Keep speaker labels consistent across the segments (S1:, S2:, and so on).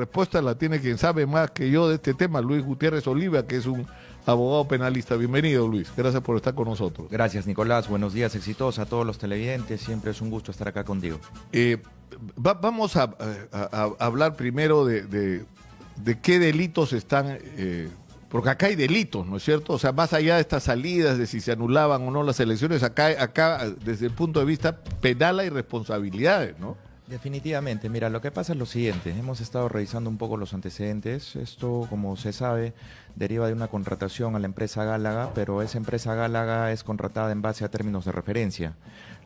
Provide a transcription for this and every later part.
S1: Respuesta la tiene quien sabe más que yo de este tema, Luis Gutiérrez Oliva, que es un abogado penalista. Bienvenido, Luis. Gracias por estar con nosotros.
S2: Gracias, Nicolás. Buenos días, exitosa a todos los televidentes. Siempre es un gusto estar acá contigo.
S1: Vamos a hablar primero de qué delitos están... porque acá hay delitos, ¿no es cierto? O sea, más allá de estas salidas, de si se anulaban o no las elecciones, acá desde el punto de vista penal hay responsabilidades, ¿no?
S2: Definitivamente. Mira, lo que pasa es lo siguiente. Hemos estado revisando un poco los antecedentes. Esto, como se sabe, deriva de una contratación a la empresa Gálaga, pero esa empresa Gálaga es contratada en base a términos de referencia.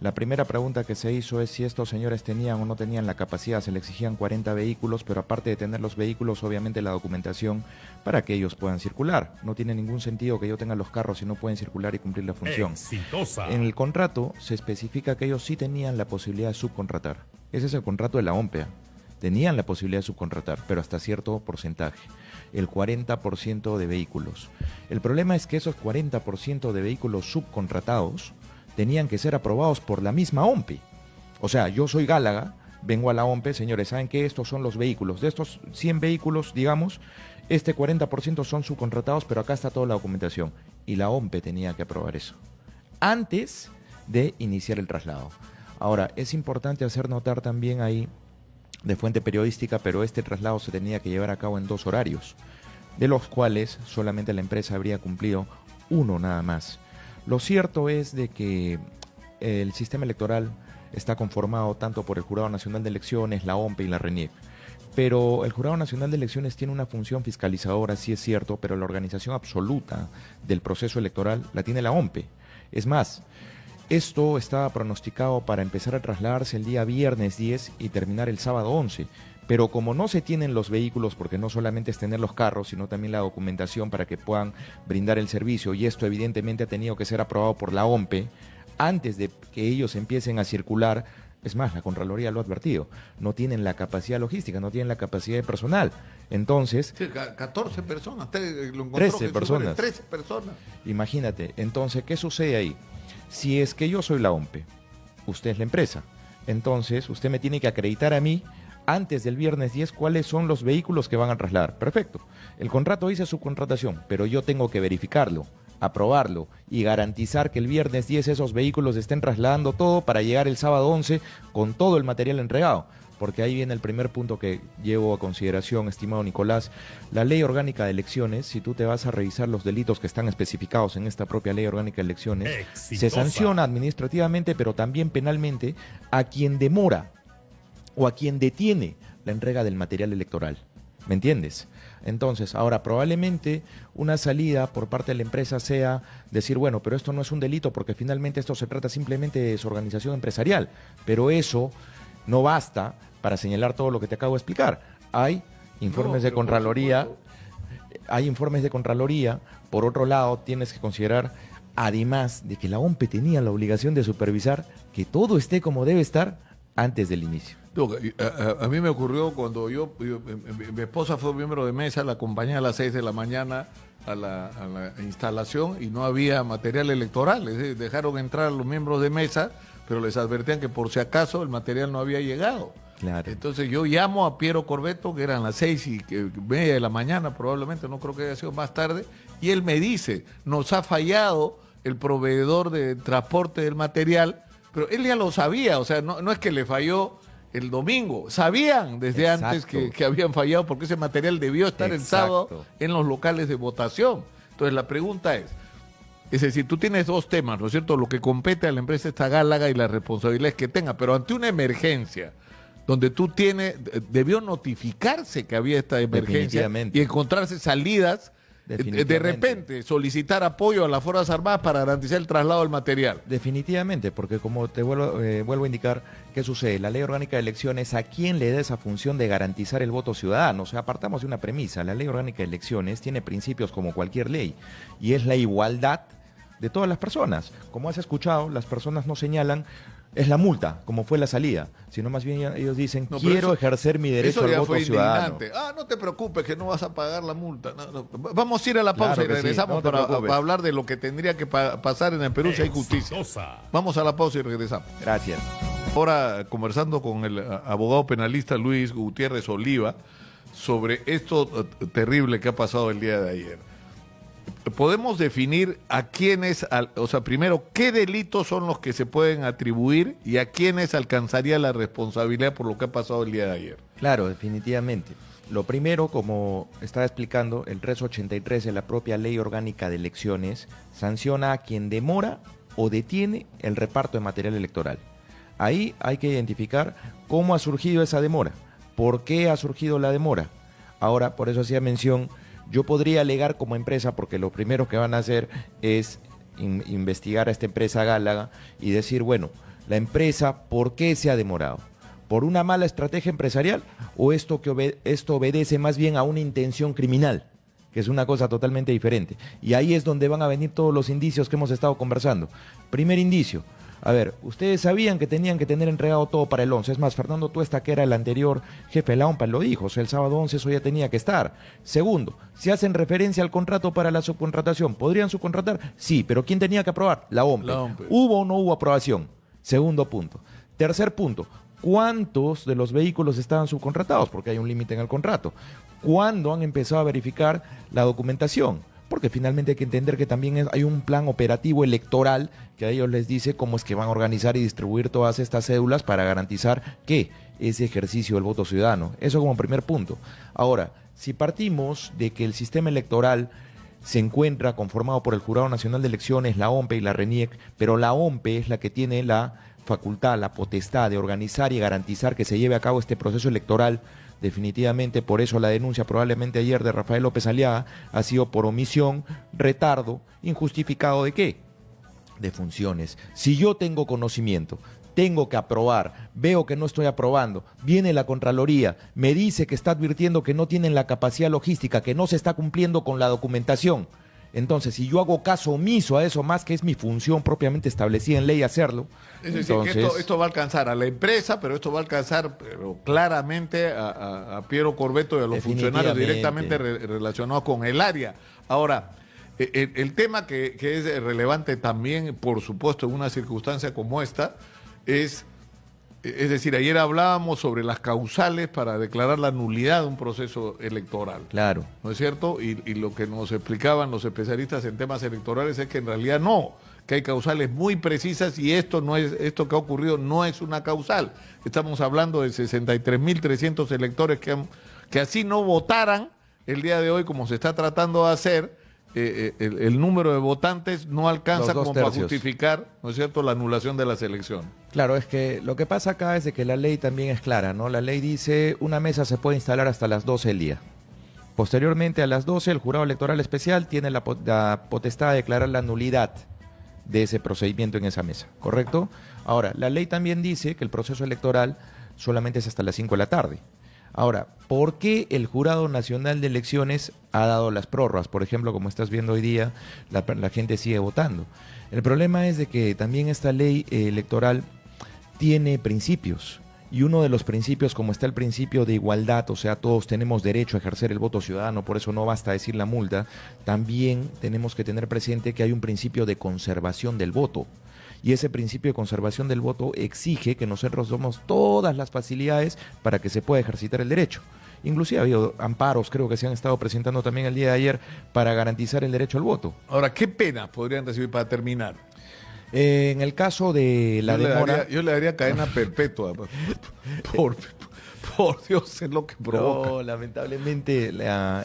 S2: La primera pregunta que se hizo es si estos señores tenían o no tenían la capacidad. Se le exigían 40 vehículos, pero aparte de tener los vehículos, obviamente la documentación para que ellos puedan circular. No tiene ningún sentido que yo tenga los carros si no pueden circular y cumplir la función.
S3: Exitosa.
S2: En el contrato se especifica que ellos sí tenían la posibilidad de subcontratar. Ese es el contrato de la OMPEA. Tenían la posibilidad de subcontratar, pero hasta cierto porcentaje, el 40% de vehículos. El problema es que esos 40% de vehículos subcontratados tenían que ser aprobados por la misma OMPE. O sea, yo soy Gálaga, vengo a la OMPE, señores, ¿saben qué? Estos son los vehículos. De estos 100 vehículos, digamos, este 40% son subcontratados, pero acá está toda la documentación. Y la OMPE tenía que aprobar eso antes de iniciar el traslado. Ahora, es importante hacer notar también ahí, de fuente periodística, pero este traslado se tenía que llevar a cabo en 2 horarios, de los cuales solamente la empresa habría cumplido uno nada más. Lo cierto es de que el sistema electoral está conformado tanto por el Jurado Nacional de Elecciones, la OMPE y la RENIEC. Pero el Jurado Nacional de Elecciones tiene una función fiscalizadora, sí es cierto, pero la organización absoluta del proceso electoral la tiene la OMPE. Es más, esto estaba pronosticado para empezar a trasladarse el día viernes 10 y terminar el sábado 11. Pero como no se tienen los vehículos, porque no solamente es tener los carros, sino también la documentación para que puedan brindar el servicio, y esto evidentemente ha tenido que ser aprobado por la OMPE, antes de que ellos empiecen a circular. Es más, la Contraloría lo ha advertido, no tienen la capacidad logística, no tienen la capacidad de personal. Entonces...
S1: Sí, 14 personas, lo
S2: 13 personas.
S1: 13 personas.
S2: Imagínate, entonces, ¿qué sucede ahí? Si es que yo soy la OMPE, usted es la empresa, entonces usted me tiene que acreditar a mí antes del viernes 10 cuáles son los vehículos que van a trasladar. Perfecto. El contrato dice subcontratación, pero yo tengo que verificarlo, aprobarlo y garantizar que el viernes 10 esos vehículos estén trasladando todo para llegar el sábado 11 con todo el material entregado. Porque ahí viene el primer punto que llevo a consideración, estimado Nicolás. La Ley Orgánica de Elecciones, si tú te vas a revisar los delitos que están especificados en esta propia Ley Orgánica de Elecciones, se sanciona administrativamente, pero también penalmente, a quien demora o a quien detiene la entrega del material electoral. ¿Me entiendes? Entonces, ahora probablemente una salida por parte de la empresa sea decir, bueno, pero esto no es un delito porque finalmente esto se trata simplemente de su organización empresarial. Pero eso no basta para señalar todo lo que te acabo de explicar. Hay informes de Contraloría, por otro lado tienes que considerar, además de que la OMPE tenía la obligación de supervisar que todo esté como debe estar antes del inicio.
S1: A mí me ocurrió cuando mi esposa fue miembro de mesa, la acompañé a las 6 de la mañana a la instalación y no había material electoral. Es decir, dejaron entrar a los miembros de mesa, pero les advertían que por si acaso el material no había llegado.
S2: Claro.
S1: Entonces yo llamo a Piero Corbeto, que eran las 6:30 de la mañana probablemente, no creo que haya sido más tarde, y él me dice, nos ha fallado el proveedor de transporte del material, pero él ya lo sabía, o sea, no es que le falló el domingo, sabían desde antes que habían fallado porque ese material debió estar el sábado en los locales de votación. Entonces la pregunta es decir, tú tienes 2 temas, ¿no es cierto? Lo que compete a la empresa esta Gálaga y las responsabilidades que tenga, pero ante una emergencia donde debió notificarse que había esta emergencia y encontrarse salidas, de repente solicitar apoyo a las Fuerzas Armadas para garantizar el traslado del material.
S2: Definitivamente, porque como te vuelvo a indicar, ¿qué sucede? La Ley Orgánica de Elecciones, ¿a quién le da esa función de garantizar el voto ciudadano? O sea, apartamos de una premisa, la Ley Orgánica de Elecciones tiene principios como cualquier ley, y es la igualdad de todas las personas. Como has escuchado, las personas no señalan es la multa, como fue la salida, sino más bien ellos dicen, quiero ejercer mi derecho al voto ciudadano.
S1: No te preocupes que no vas a pagar la multa. No. Vamos a ir a la pausa y regresamos para hablar de lo que tendría que pasar en el Perú si hay justicia. Vamos a la pausa y regresamos.
S2: Gracias.
S1: Ahora conversando con el abogado penalista Luis Gutiérrez Oliva sobre esto terrible que ha pasado el día de ayer. Podemos definir a quiénes, o sea, primero, qué delitos son los que se pueden atribuir y a quiénes alcanzaría la responsabilidad por lo que ha pasado el día de ayer.
S2: Claro, definitivamente. Lo primero, como estaba explicando, el 383 de la propia Ley Orgánica de Elecciones sanciona a quien demora o detiene el reparto de material electoral. Ahí hay que identificar cómo ha surgido esa demora, por qué ha surgido la demora. Ahora, por eso hacía mención, yo podría alegar como empresa, porque lo primero que van a hacer es investigar a esta empresa Gálaga y decir, bueno, la empresa, ¿por qué se ha demorado? ¿Por una mala estrategia empresarial o esto obedece más bien a una intención criminal? Que es una cosa totalmente diferente. Y ahí es donde van a venir todos los indicios que hemos estado conversando. Primer indicio, a ver, ustedes sabían que tenían que tener entregado todo para el 11. Es más, Fernando Tuesta, que era el anterior jefe de la OMPA, lo dijo, o sea, el sábado 11 eso ya tenía que estar. Segundo, si hacen referencia al contrato para la subcontratación, ¿podrían subcontratar? Sí, pero ¿quién tenía que aprobar? La OMPE. ¿Hubo o no hubo aprobación? Segundo punto. Tercer punto, ¿cuántos de los vehículos estaban subcontratados? Porque hay un límite en el contrato. ¿Cuándo han empezado a verificar la documentación? Porque finalmente hay que entender que también hay un plan operativo electoral que a ellos les dice cómo es que van a organizar y distribuir todas estas cédulas para garantizar que ese ejercicio del voto ciudadano. Eso como primer punto. Ahora, si partimos de que el sistema electoral se encuentra conformado por el Jurado Nacional de Elecciones, la OMPE y la RENIEC, pero la OMPE es la que tiene la facultad, la potestad de organizar y garantizar que se lleve a cabo este proceso electoral. Definitivamente, por eso la denuncia probablemente ayer de Rafael López Aliaga ha sido por omisión, retardo, injustificado ¿de qué? De funciones. Si yo tengo conocimiento, tengo que aprobar, veo que no estoy aprobando, viene la Contraloría, me dice que está advirtiendo que no tienen la capacidad logística, que no se está cumpliendo con la documentación. Entonces, si yo hago caso omiso a eso, más que es mi función propiamente establecida en ley hacerlo.
S1: Es decir, que esto va a alcanzar a la empresa, pero esto va a alcanzar claramente a Piero Corvetto y a los funcionarios directamente relacionados con el área. Ahora, el tema que es relevante también, por supuesto, en una circunstancia como esta, es decir, ayer hablábamos sobre las causales para declarar la nulidad de un proceso electoral. Claro. ¿No es cierto? Y lo que nos explicaban los especialistas en temas electorales es que en realidad no, que hay causales muy precisas y esto que ha ocurrido no es una causal. Estamos hablando de 63.300 electores que así no votaran el día de hoy como se está tratando de hacer. El número de votantes no alcanza como para justificar, ¿no es cierto?, la anulación de las elecciones.
S2: Claro, es que lo que pasa acá es de que la ley también es clara, ¿no? La ley dice una mesa se puede instalar hasta las 12 del día. Posteriormente a las 12 el jurado electoral especial tiene la potestad de declarar la nulidad de ese procedimiento en esa mesa, ¿correcto? Ahora, la ley también dice que el proceso electoral solamente es hasta las 5 de la tarde. Ahora, ¿por qué el Jurado Nacional de Elecciones ha dado las prórrogas? Por ejemplo, como estás viendo hoy día, la gente sigue votando. El problema es de que también esta ley electoral tiene principios. Y uno de los principios, como está el principio de igualdad, o sea, todos tenemos derecho a ejercer el voto ciudadano, por eso no basta decir la multa, también tenemos que tener presente que hay un principio de conservación del voto. Y ese principio de conservación del voto exige que nosotros demos todas las facilidades para que se pueda ejercitar el derecho. Inclusive ha habido amparos, creo que se han estado presentando también el día de ayer para garantizar el derecho al voto.
S1: Ahora, ¿qué penas podrían recibir para terminar?
S2: En el caso de la demora...
S1: Yo le daría cadena perpetua. Por Dios, es lo que provoca.
S2: No, lamentablemente,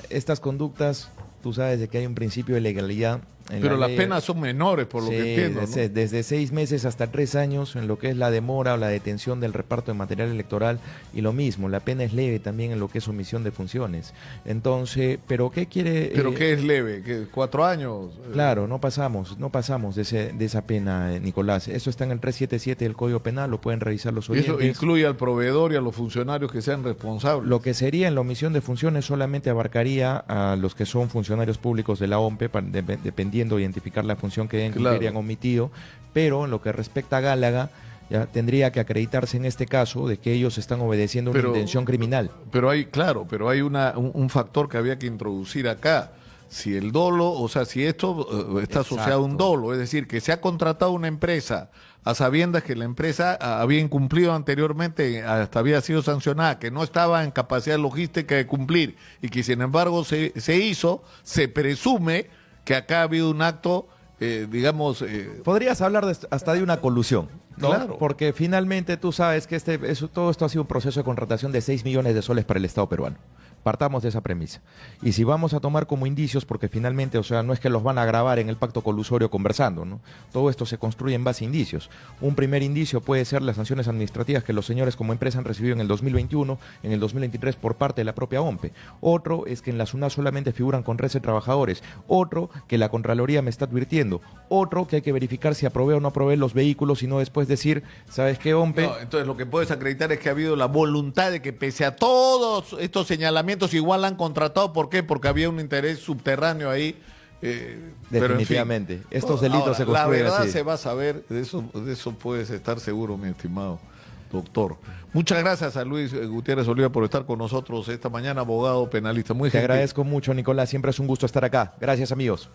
S2: estas conductas, tú sabes de que hay un principio de legalidad.
S1: Pero las penas son menores, por lo que entiendo, ¿no?
S2: Desde 6 meses hasta 3 años en lo que es la demora o la detención del reparto de material electoral, y lo mismo, la pena es leve también en lo que es omisión de funciones. Entonces, ¿pero qué quiere...?
S1: ¿Pero qué es leve? ¿Qué, 4 años?
S2: Claro, no pasamos de esa pena, Nicolás. Eso está en el 377 del Código Penal, lo pueden revisar los oyentes.
S1: Y eso incluye al proveedor y a los funcionarios que sean responsables.
S2: Lo que sería en la omisión de funciones solamente abarcaría a los que son funcionarios públicos de la OMPE, dependiendo identificar la función que hayan omitido, pero en lo que respecta a Gálaga, ya tendría que acreditarse en este caso de que ellos están obedeciendo una intención criminal.
S1: Pero hay un factor que había que introducir acá. si el dolo, o sea, si esto está asociado a un dolo, es decir, que se ha contratado una empresa a sabiendas que la empresa había incumplido anteriormente, hasta había sido sancionada, que no estaba en capacidad logística de cumplir y que sin embargo se hizo, se presume que acá ha habido un acto, digamos...
S2: Podrías hablar hasta de una colusión, ¿no?
S1: Claro.
S2: Porque finalmente tú sabes que todo esto ha sido un proceso de contratación de 6 millones de soles para el Estado peruano. Partamos de esa premisa. Y si vamos a tomar como indicios, porque finalmente, o sea, no es que los van a grabar en el pacto colusorio conversando, ¿no? Todo esto se construye en base a indicios. Un primer indicio puede ser las sanciones administrativas que los señores como empresa han recibido en el 2021, en el 2023 por parte de la propia OMPE. Otro es que en la SUNAT solamente figuran con 13 trabajadores. Otro que la Contraloría me está advirtiendo. Otro que hay que verificar si aprobé o no aprobé los vehículos y no después decir, ¿sabes qué, OMPE?
S1: No, entonces lo que puedes acreditar es que ha habido la voluntad de que pese a todos estos señalamientos igual han contratado. ¿Por qué? Porque había un interés subterráneo ahí.
S2: Definitivamente.
S1: Pero en fin,
S2: Estos delitos
S1: ahora,
S2: se construyen
S1: la verdad
S2: así.
S1: se va a saber, de eso puedes estar seguro, mi estimado doctor. Muchas gracias a Luis Gutiérrez Oliva por estar con nosotros esta mañana, abogado penalista. Muy
S2: Te
S1: gentil.
S2: agradezco mucho, Nicolás. Siempre es un gusto estar acá. Gracias, amigos.